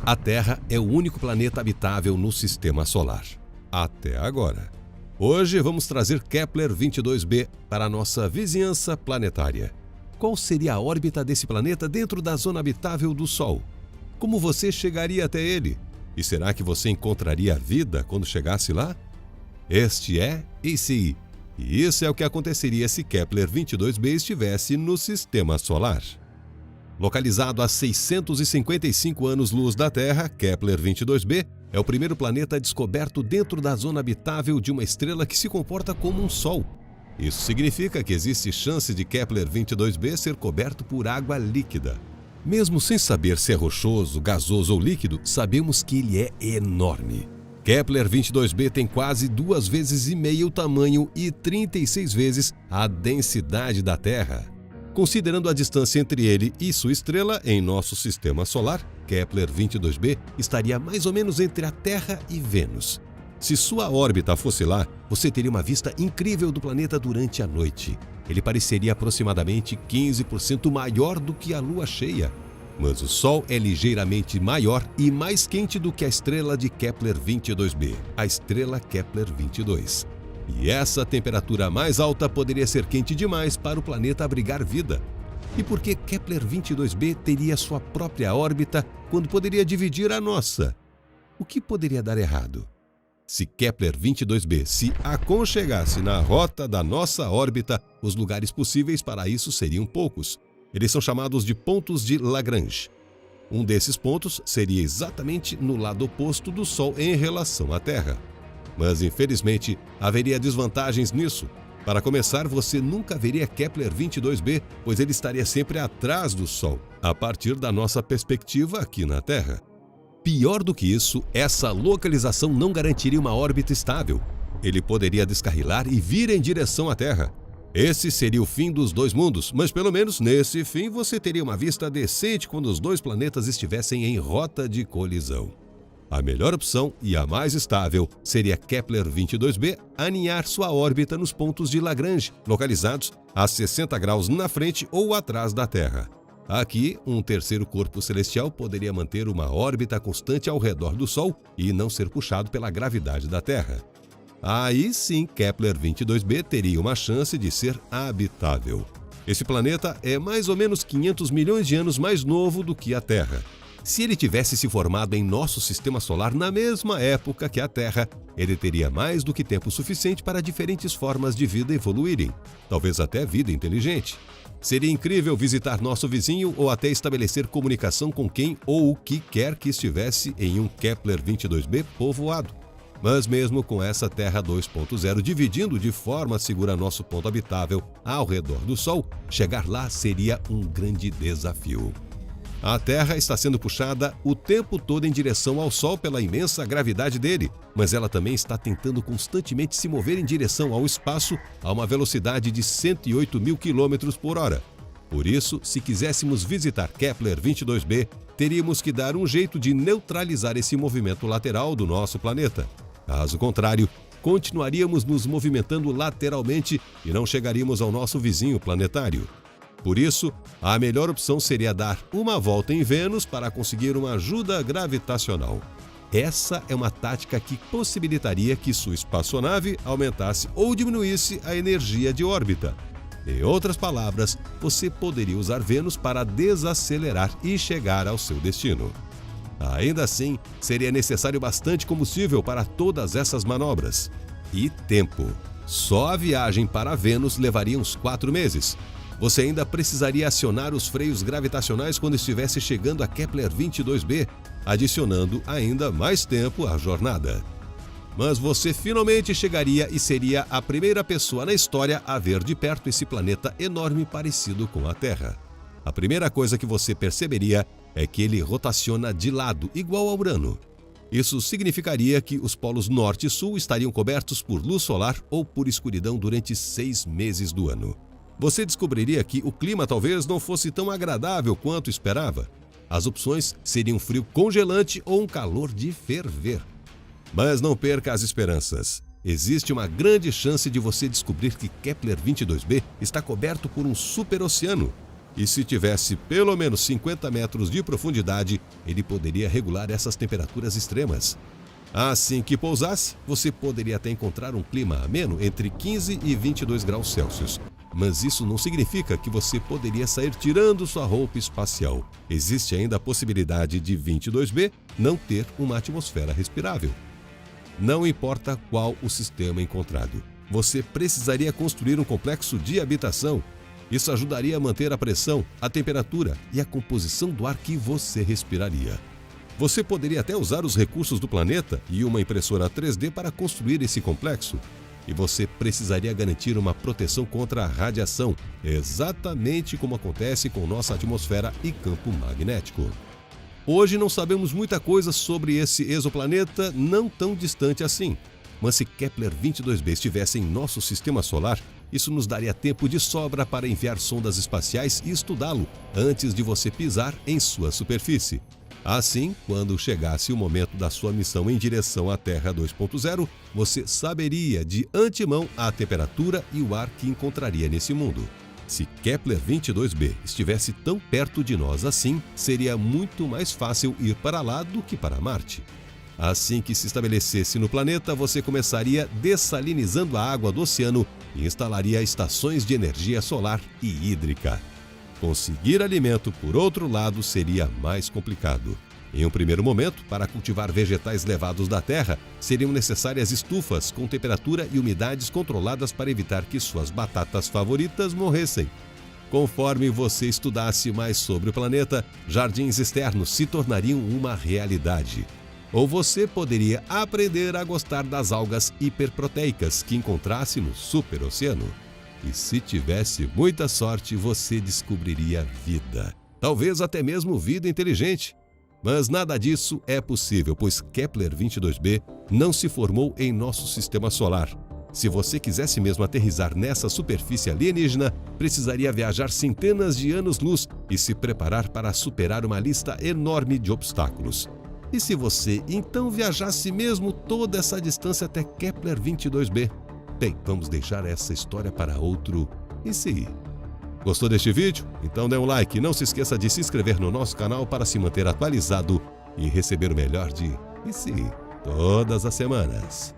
A Terra é o único planeta habitável no Sistema Solar. Até agora. Hoje vamos trazer Kepler 22b para a nossa vizinhança planetária. Qual seria a órbita desse planeta dentro da zona habitável do Sol? Como você chegaria até ele? E será que você encontraria vida quando chegasse lá? Este é ICI. E isso é o que aconteceria se Kepler 22b estivesse no Sistema Solar. Localizado a 655 anos-luz da Terra, Kepler 22b é o primeiro planeta descoberto dentro da zona habitável de uma estrela que se comporta como um Sol. Isso significa que existe chance de Kepler 22b ser coberto por água líquida. Mesmo sem saber se é rochoso, gasoso ou líquido, sabemos que ele é enorme. Kepler 22b tem quase 2,5 vezes o tamanho e 36 vezes a densidade da Terra. Considerando a distância entre ele e sua estrela em nosso Sistema Solar, Kepler 22b estaria mais ou menos entre a Terra e Vênus. Se sua órbita fosse lá, você teria uma vista incrível do planeta durante a noite. Ele pareceria aproximadamente 15% maior do que a Lua cheia. Mas o Sol é ligeiramente maior e mais quente do que a estrela de Kepler 22b, a estrela Kepler 22. E essa temperatura mais alta poderia ser quente demais para o planeta abrigar vida. E por que Kepler 22b teria sua própria órbita quando poderia dividir a nossa? O que poderia dar errado? Se Kepler 22b se aconchegasse na rota da nossa órbita, os lugares possíveis para isso seriam poucos. Eles são chamados de pontos de Lagrange. Um desses pontos seria exatamente no lado oposto do Sol em relação à Terra. Mas, infelizmente, haveria desvantagens nisso. Para começar, você nunca veria Kepler 22b, pois ele estaria sempre atrás do Sol, a partir da nossa perspectiva aqui na Terra. Pior do que isso, essa localização não garantiria uma órbita estável. Ele poderia descarrilar e vir em direção à Terra. Esse seria o fim dos dois mundos, mas pelo menos nesse fim você teria uma vista decente quando os dois planetas estivessem em rota de colisão. A melhor opção e a mais estável seria Kepler 22b aninhar sua órbita nos pontos de Lagrange, localizados a 60 graus na frente ou atrás da Terra. Aqui, um terceiro corpo celestial poderia manter uma órbita constante ao redor do Sol e não ser puxado pela gravidade da Terra. Aí sim, Kepler 22b teria uma chance de ser habitável. Esse planeta é mais ou menos 500 milhões de anos mais novo do que a Terra. Se ele tivesse se formado em nosso Sistema Solar na mesma época que a Terra, ele teria mais do que tempo suficiente para diferentes formas de vida evoluírem, talvez até vida inteligente. Seria incrível visitar nosso vizinho ou até estabelecer comunicação com quem ou o que quer que estivesse em um Kepler 22b povoado. Mas mesmo com essa Terra 2.0 dividindo de forma segura nosso ponto habitável ao redor do Sol, chegar lá seria um grande desafio. A Terra está sendo puxada o tempo todo em direção ao Sol pela imensa gravidade dele, mas ela também está tentando constantemente se mover em direção ao espaço a uma velocidade de 108 mil km por hora. Por isso, se quiséssemos visitar Kepler 22b, teríamos que dar um jeito de neutralizar esse movimento lateral do nosso planeta. Caso contrário, continuaríamos nos movimentando lateralmente e não chegaríamos ao nosso vizinho planetário. Por isso, a melhor opção seria dar uma volta em Vênus para conseguir uma ajuda gravitacional. Essa é uma tática que possibilitaria que sua espaçonave aumentasse ou diminuísse a energia de órbita. Em outras palavras, você poderia usar Vênus para desacelerar e chegar ao seu destino. Ainda assim, seria necessário bastante combustível para todas essas manobras. E tempo. Só a viagem para Vênus levaria uns 4 meses. Você ainda precisaria acionar os freios gravitacionais quando estivesse chegando a Kepler 22b, adicionando ainda mais tempo à jornada. Mas você finalmente chegaria e seria a primeira pessoa na história a ver de perto esse planeta enorme parecido com a Terra. A primeira coisa que você perceberia é que ele rotaciona de lado, igual ao Urano. Isso significaria que os polos norte e sul estariam cobertos por luz solar ou por escuridão durante 6 meses do ano. Você descobriria que o clima talvez não fosse tão agradável quanto esperava. As opções seriam um frio congelante ou um calor de ferver. Mas não perca as esperanças. Existe uma grande chance de você descobrir que Kepler 22b está coberto por um superoceano. E se tivesse pelo menos 50 metros de profundidade, ele poderia regular essas temperaturas extremas. Assim que pousasse, você poderia até encontrar um clima ameno entre 15 e 22 graus Celsius. Mas isso não significa que você poderia sair tirando sua roupa espacial. Existe ainda a possibilidade de 22B não ter uma atmosfera respirável. Não importa qual o sistema encontrado, você precisaria construir um complexo de habitação. Isso ajudaria a manter a pressão, a temperatura e a composição do ar que você respiraria. Você poderia até usar os recursos do planeta e uma impressora 3D para construir esse complexo. E você precisaria garantir uma proteção contra a radiação, exatamente como acontece com nossa atmosfera e campo magnético. Hoje não sabemos muita coisa sobre esse exoplaneta não tão distante assim. Mas se Kepler 22b estivesse em nosso sistema solar, isso nos daria tempo de sobra para enviar sondas espaciais e estudá-lo antes de você pisar em sua superfície. Assim, quando chegasse o momento da sua missão em direção à Terra 2.0, você saberia de antemão a temperatura e o ar que encontraria nesse mundo. Se Kepler 22b estivesse tão perto de nós assim, seria muito mais fácil ir para lá do que para Marte. Assim que se estabelecesse no planeta, você começaria dessalinizando a água do oceano e instalaria estações de energia solar e hídrica. Conseguir alimento, por outro lado, seria mais complicado. Em um primeiro momento, para cultivar vegetais levados da Terra, seriam necessárias estufas com temperatura e umidades controladas para evitar que suas batatas favoritas morressem. Conforme você estudasse mais sobre o planeta, jardins externos se tornariam uma realidade. Ou você poderia aprender a gostar das algas hiperproteicas que encontrasse no superoceano. E se tivesse muita sorte, você descobriria vida. Talvez até mesmo vida inteligente. Mas nada disso é possível, pois Kepler 22b não se formou em nosso sistema solar. Se você quisesse mesmo aterrissar nessa superfície alienígena, precisaria viajar centenas de anos-luz e se preparar para superar uma lista enorme de obstáculos. E se você então viajasse mesmo toda essa distância até Kepler 22b? Bem, vamos deixar essa história para outro e se. Gostou deste vídeo? Então dê um like e não se esqueça de se inscrever no nosso canal para se manter atualizado e receber o melhor de e se todas as semanas.